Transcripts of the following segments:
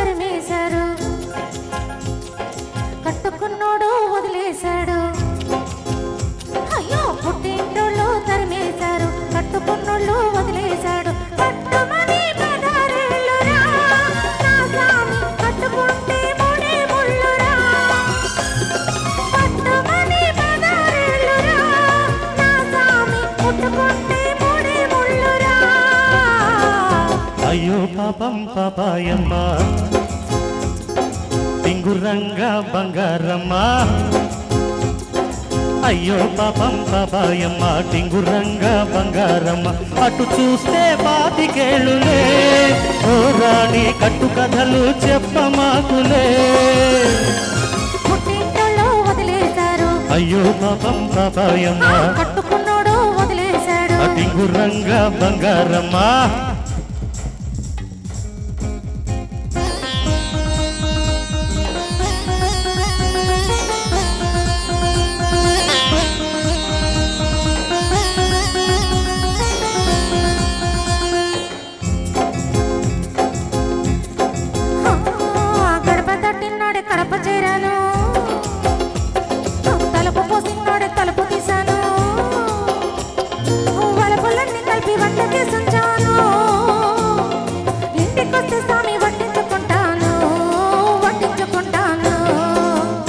తరిమేశారు, కట్టుకున్నోడు వదిలేశాడు. అయ్యో పుట్టింటోళ్ళు తరిమేశారు, కట్టుకున్నోళ్ళు వదిలేశాడు. కట్టుమని పదారేళ్ళురా నా సామి, కట్టుకుంటే మూడే ముళ్ళురా. కట్టుమని పదారేళ్ళురా నా సామి, కట్టుకుంటే మూడే ముళ్ళురా. అయ్యో పాపం పాపాయమ్మ టింగురంగా బంగారమ్మ. అయ్యో పాపం పాపాయమ్మ టింగురంగా బంగారమ్మ. అటు చూస్తే పాతికేళ్ళులే ఓ రాణి, కట్టు కథలు చెప్పమాకులే. పుట్టింటోళ్ళు వదిలేశారు, అయ్యో పాపం పాపాయమ్మ కట్టుకున్నోడు వదిలేశాడు. టింగురంగా బంగారమ్మ. గడప తట్టినాడే కడప చేరాను, తలుపు పోసినాడే తలుపు తీశాను. వలపులన్నీ కలిపి వంట చేసుంచాను, ఇంటికొస్తే స్వామి వడ్డించుకుంటాను, వడ్డించుకుంటాను.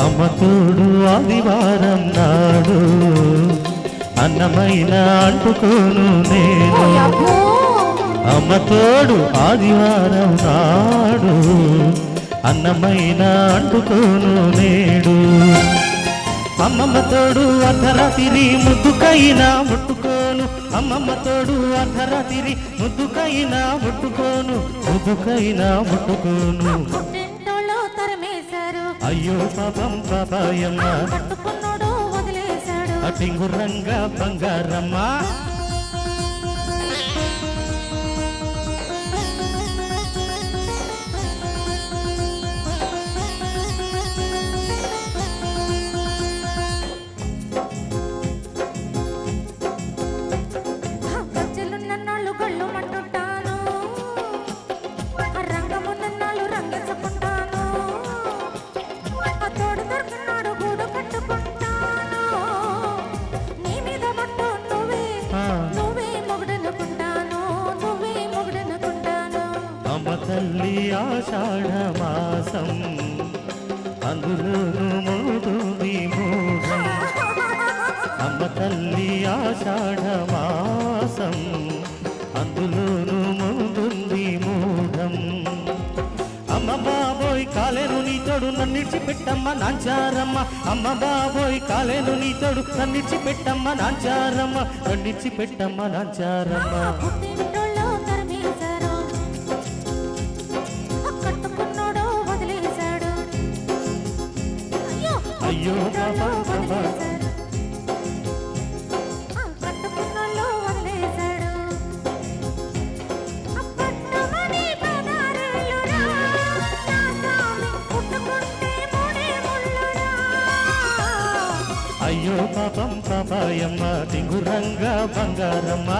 అమ్మ తోడు ఆదివారం నాడు అన్నమైన అంటుకోను నేను. అమ్మ తోడు ఆదివారం నాడు అన్నమైన అంటుకోను నేడు. అమ్మమ్మ తోడు అర్ధరాత్రి ముద్దుకైనా ముట్టుకోను, అమ్మమ్మ తోడు అర్ధరాత్రి ముద్దుకైనా ముట్టుకోను, ముద్దుకైనా ముట్టుకోను. పుట్టింటోళ్ళు తరిమేశారు, అయ్యో పాపం పాపాయమ్మ కట్టుకున్నోడు వదిలేశాడు. టింగురంగా బంగారమ్మ. గజ్జలున్నన్నాళ్ళు గళ్ళు మంటుంటాను, రంగమున్నన్నాళ్ళు రంగేసుకుంటాను. తోడు దొరికినాడు గూడు కట్టుకుంటాను, నీ మీద మట్టు నువ్వే నువ్వే మొగుడనుకుంటాను, నువ్వే మొగుడనుకుంటాను. అమ్మ తల్లి ఆషాఢ మాసం అందులోను మోదుంది మోహం. అమ్మ తల్లి ఆషాఢ మాసం అందులోను మోదుంది మోహం. అమ్మ బాబోయ్ కాలేను నీతోడు నన్నిడిచిపెట్టమ్మ నాంచారమ్మ. అమ్మ బాబోయ్ కాలేను నీతోడు నన్నిడిచిపెట్టమ్మ నాంచారమ్మ, నన్నిడిచిపెట్టమ్మ నాంచారమ్మ. పుట్టింటోళ్ళు తరిమేశారు, కట్టుకున్నోడు వదిలేశాడు. అయ్యో పాపం పాపా కట్టుకున్నోళ్ళు వదిలేశాడు. పట్టుమని పదారేళ్ళురా నా సామి, పుట్టుకుంటే మూడే ముళ్ళురా. అయ్యో పాపం పాపాయమ్మ టింగురంగా బంగారమ్మ.